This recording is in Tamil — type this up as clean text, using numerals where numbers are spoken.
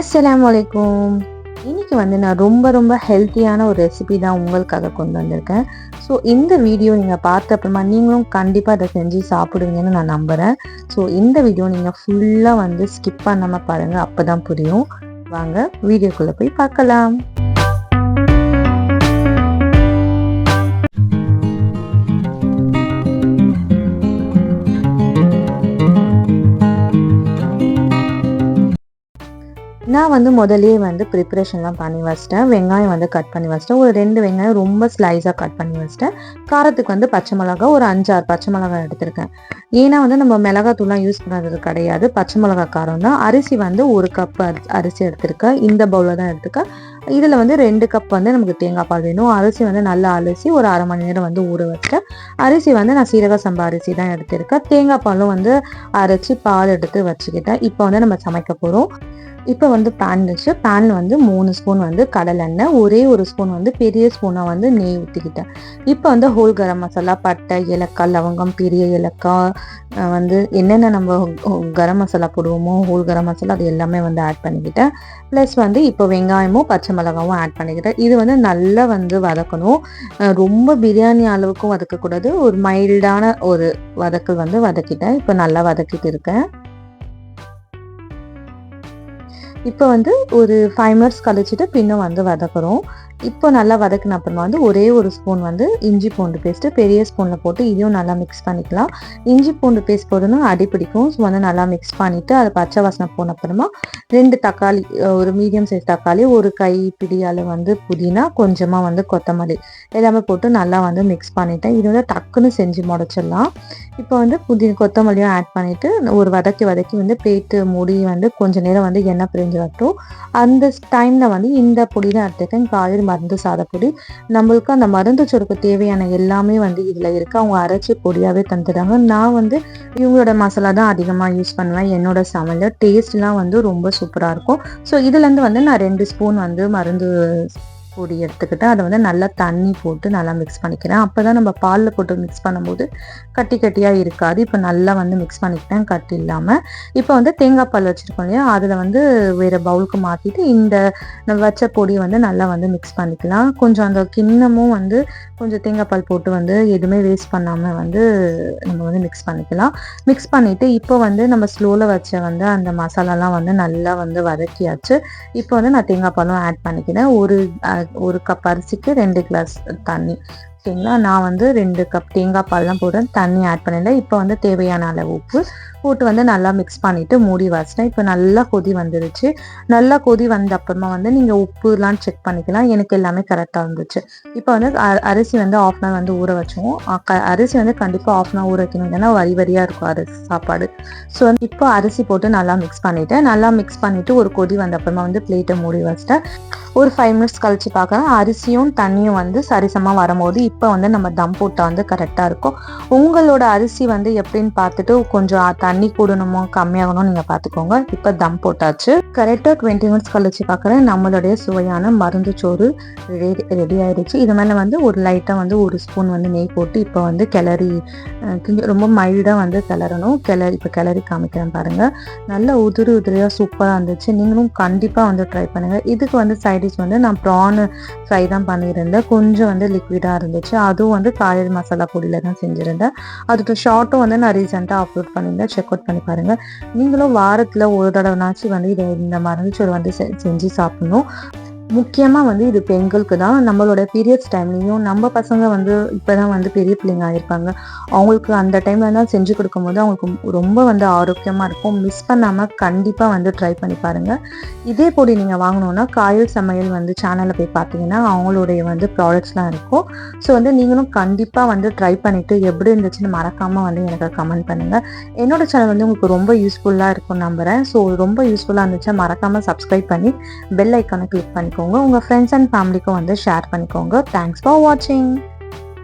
அஸ்ஸலாமு அலைக்கும். இன்னைக்கு வந்து நான் ரொம்ப ஹெல்த்தியான ஒரு ரெசிபி தான் உங்களுக்காக கொண்டு வந்திருக்கேன். ஸோ இந்த வீடியோ நீங்கள் பார்த்த அப்புறமா நீங்களும் கண்டிப்பாக அதை செஞ்சு சாப்பிடுவீங்கன்னு நான் நம்புகிறேன். ஸோ இந்த வீடியோ நீங்கள் ஃபுல்லாக வந்து ஸ்கிப் பண்ணாமல் பாருங்கள், அப்போ தான் புரியும். வாங்க வீடியோக்குள்ளே போய் பார்க்கலாம். நான் வந்து முதலே வந்து ப்ரிப்ரேஷன்லாம் பண்ணி வச்சிட்டேன். வெங்காயம் வந்து கட் பண்ணி வச்சிட்டேன். ஒரு 2 வெங்காயம் ரொம்ப ஸ்லைஸாக கட் பண்ணி வச்சிட்டேன். காரத்துக்கு வந்து பச்சை மிளகா ஒரு 5-6 பச்சை மிளகா எடுத்திருக்கேன். ஏன்னா வந்து நம்ம மிளகாத்தூள்லாம் யூஸ் பண்ணுறது கிடையாது, பச்சை மிளகா காரம் தான். அரிசி வந்து 1 கப் அரிசி எடுத்திருக்கேன். இந்த பவுலில் தான் எடுத்துக்கேன். இதில் வந்து 2 கப் வந்து நமக்கு தேங்காய் பால் வேணும். அரிசி வந்து நல்லா அலசி ஒரு அரை மணி நேரம் வந்து ஊற வச்சிட்டேன். அரிசி வந்து நான் சீரக சம்பா அரிசி தான் எடுத்திருக்கேன். தேங்காய் பாலும் வந்து அரைச்சி பால் எடுத்து வச்சுக்கிட்டேன். இப்போ வந்து நம்ம சமைக்க போகிறோம். இப்போ வந்து பேன் வச்சு பேனில் வந்து 3 ஸ்பூன் வந்து கடலெண்ணெய், ஒரே ஒரு ஸ்பூன் வந்து பெரிய ஸ்பூனாக வந்து நெய் ஊற்றிக்கிட்டேன். இப்போ வந்து ஹோல் கரம் மசாலா, பட்டை, ஏலக்காய், லவங்கம், பெரிய ஏலக்காய், வந்து என்னென்ன நம்ம கரம் மசாலா போடுவோமோ ஹோல் கரம் மசாலா அது எல்லாமே வந்து ஆட் பண்ணிக்கிட்டேன். ப்ளஸ் வந்து இப்போ வெங்காயமும் பச்சை மிளகாவும் ஆட் பண்ணிக்கிட்டேன். இது வந்து நல்லா வந்து வதக்கணும். ரொம்ப பிரியாணி அளவுக்கும் வதக்கக்கூடாது, ஒரு மைல்டான ஒரு வதக்கல் வந்து வதக்கிட்டேன். இப்போ நல்லா வதக்கிட்டு இருக்கேன். இப்போ வந்து ஒரு 5 மினிட்ஸ் கழிச்சுட்டு பின்னும் வந்து வதக்குறோம். இப்போ நல்லா வதக்கின அப்புறமா வந்து ஒரே ஒரு ஸ்பூன் வந்து இஞ்சி பூண்டு பேஸ்ட்டு பெரிய ஸ்பூனில் போட்டு இதையும் நல்லா மிக்ஸ் பண்ணிக்கலாம். இஞ்சி பூண்டு பேஸ்ட் போடணும், அடி பிடிக்கும். ஸோ வந்து நல்லா மிக்ஸ் பண்ணிவிட்டு அது பச்சை வாசனை போன அப்புறமா 2 தக்காளி, ஒரு மீடியம் சைஸ் தக்காளி, ஒரு கைப்பிடி அளவு வந்து புதினா, கொஞ்சமாக வந்து கொத்தமல்லி எல்லாமே போட்டு நல்லா வந்து மிக்ஸ் பண்ணிவிட்டேன். இது வந்து டக்குன்னு செஞ்சு முடிச்சிடலாம். இப்போ வந்து கொத்தமல்லியும் ஆட் பண்ணிவிட்டு ஒரு வதக்கி வந்து பிளேட்டு மூடி வந்து கொஞ்சம் நேரம் வந்து எண்ணெய் பிரிஞ்சு வரட்டும். அந்த டைமில் வந்து இந்த பொடி தான் எடுத்துக்கேன், காய்கறி மருந்து சாதப்பொடி. நம்மளுக்கு அந்த மருந்து சொருக்கு தேவையான எல்லாமே வந்து இதில் இருக்குது. அவங்க அரைச்சி பொடியாகவே தந்துடுறாங்க. நான் வந்து இவங்களோட மசாலா தான் அதிகமாக யூஸ் பண்ணுவேன். என்னோட சமையல் டேஸ்ட்லாம் வந்து ரொம்ப சூப்பராக இருக்கும். ஸோ இதுலேருந்து வந்து நான் 2 ஸ்பூன் வந்து மருந்து பொடி எடுத்துக்கிட்டேன். அதை வந்து நல்லா தண்ணி போட்டு நல்லா மிக்ஸ் பண்ணிக்கிறேன். அப்போ தான் நம்ம பாலில் போட்டு மிக்ஸ் பண்ணும்போது கட்டியாக இருக்காது. இப்போ நல்லா வந்து மிக்ஸ் பண்ணிக்கிட்டேன் கட்டி இல்லாமல். இப்போ வந்து தேங்காய் பால் வச்சுருக்கோம் இல்லையா, அதில் வந்து வேறு பவுலுக்கு மாற்றிட்டு இந்த நம்ம வச்ச பொடியை வந்து நல்லா வந்து மிக்ஸ் பண்ணிக்கலாம். கொஞ்சம் அந்த கிண்ணமும் வந்து கொஞ்சம் தேங்காய் பால் போட்டு வந்து எதுவுமே வேஸ்ட் பண்ணாமல் வந்து நம்ம வந்து மிக்ஸ் பண்ணிக்கலாம். மிக்ஸ் பண்ணிவிட்டு இப்போ வந்து நம்ம ஸ்லோவில் வச்ச வந்து அந்த மசாலாலாம் வந்து நல்லா வந்து வதக்கியாச்சு. இப்போ வந்து நான் தேங்காய் பாலும் ஆட் பண்ணிக்கிறேன். ஒரு கப் அரிசிக்கு 2 கிளாஸ் தண்ணி. ஓகேங்களா, நான் வந்து 2 கப் தேங்காய் பால் தான் போடுறேன், தண்ணி ஆட் பண்ணிடல. இப்போ வந்து தேவையான அளவு உப்பு போட்டு வந்து நல்லா மிக்ஸ் பண்ணிவிட்டு மூடி வச்சிட்டேன். இப்போ நல்லா கொதி வந்துருச்சு. நல்லா கொதி வந்த அப்புறமா வந்து நீங்கள் உப்புலாம் செக் பண்ணிக்கலாம். எனக்கு எல்லாமே கரெக்டாக இருந்துச்சு. இப்போ வந்து அரிசி வந்து 1/2 அன் ஹவர் வந்து ஊற வச்சோம். அரிசி வந்து கண்டிப்பாக 1/2 அன் ஹவர் ஊற வைக்கணும், இல்லைன்னா வரியாக இருக்கும் அரிசி சாப்பாடு. ஸோ வந்து இப்போ அரிசி போட்டு நல்லா மிக்ஸ் பண்ணிவிட்டேன். நல்லா மிக்ஸ் பண்ணிவிட்டு ஒரு கொதி வந்த அப்புறமா வந்து பிளேட்டை மூடி வச்சிட்டேன். ஒரு 5 மினிட்ஸ் கழிச்சு பார்க்கலாம். அரிசியும் தண்ணியும் வந்து சரிசமாக வரும்போது இப்போ வந்து நம்ம தம் போட்டால் வந்து கரெக்டாக இருக்கும். உங்களோட அரிசி வந்து எப்படின்னு பார்த்துட்டு கொஞ்சம் தண்ணி கூடணுமோ கம்மியாகணும் நீங்கள் பார்த்துக்கோங்க. இப்போ தம் போட்டாச்சு. கரெக்டாக 20 மினிட்ஸ் கழிச்சு பார்க்குறேன். நம்மளுடைய சுவையான மருந்து சோறு ரெடி ஆயிடுச்சு. இது மேலே வந்து ஒரு லைட்டாக வந்து ஒரு ஸ்பூன் வந்து நெய் போட்டு இப்போ வந்து கிளறி ரொம்ப மைல்டாக வந்து கிளறணும். இப்போ கிளறி காமிக்கிறேன் பாருங்கள். நல்லா உதிரியாக சூப்பராக இருந்துச்சு. நீங்களும் கண்டிப்பாக வந்து ட்ரை பண்ணுங்கள். இதுக்கு வந்து சைடிஷ் வந்து நான் ப்ரான் ஃப்ரை தான் பண்ணியிருந்தேன். கொஞ்சம் வந்து லிக்விடாக இருந்துச்சு. அதுவும் வந்து காய்கறி மசாலா பொடியில் தான் செஞ்சுருந்தேன். அதோட ஷார்ட்டும் வந்து நான் ரீசெண்டாக அப்லோட் பண்ணியிருந்தேன், செக் அவுட் பண்ணி பாருங்கள். நீங்களும் வாரத்தில் ஒரு தடவைனாச்சும் வந்து இந்த மருந்து சோறு வந்து செஞ்சு சாப்பிடணும். முக்கியமாக வந்து இது பெண்களுக்கு தான். நம்மளோட பீரியட்ஸ் டைம்லேயும் நம்ம பசங்க வந்து இப்போ தான் வந்து பெரிய பிள்ளைங்க ஆகிருப்பாங்க. அவங்களுக்கு அந்த டைமில் தான் செஞ்சு கொடுக்கும்போது அவங்களுக்கு ரொம்ப வந்து ஆரோக்கியமாக இருக்கும். மிஸ் பண்ணாமல் கண்டிப்பாக வந்து ட்ரை பண்ணி பாருங்கள். இதே பொடி நீங்கள் வாங்கணுன்னா காயல் சமையல் வந்து சேனலில் போய் பார்த்தீங்கன்னா அவங்களுடைய வந்து ப்ராடக்ட்ஸ்லாம் இருக்கும். ஸோ வந்து நீங்களும் கண்டிப்பாக வந்து ட்ரை பண்ணிவிட்டு எப்படி இருந்துச்சுன்னு மறக்காமல் வந்து எனக்கு கமெண்ட் பண்ணுங்கள். என்னோட சேனல் வந்து உங்களுக்கு ரொம்ப யூஸ்ஃபுல்லாக இருக்கும்னு நம்புகிறேன். ஸோ ரொம்ப யூஸ்ஃபுல்லாக இருந்துச்சா மறக்காமல் சப்ஸ்கிரைப் பண்ணி பெல் ஐக்கானை கிளிக் பண்ணிக்கோங்க. உங்கள் ஃப்ரெண்ட்ஸ் அண்ட் ஃபேமிலிக்கும் வந்து ஷேர் பண்ணிக்கோங்க. தேங்க்ஸ் ஃபார் வாட்சிங்.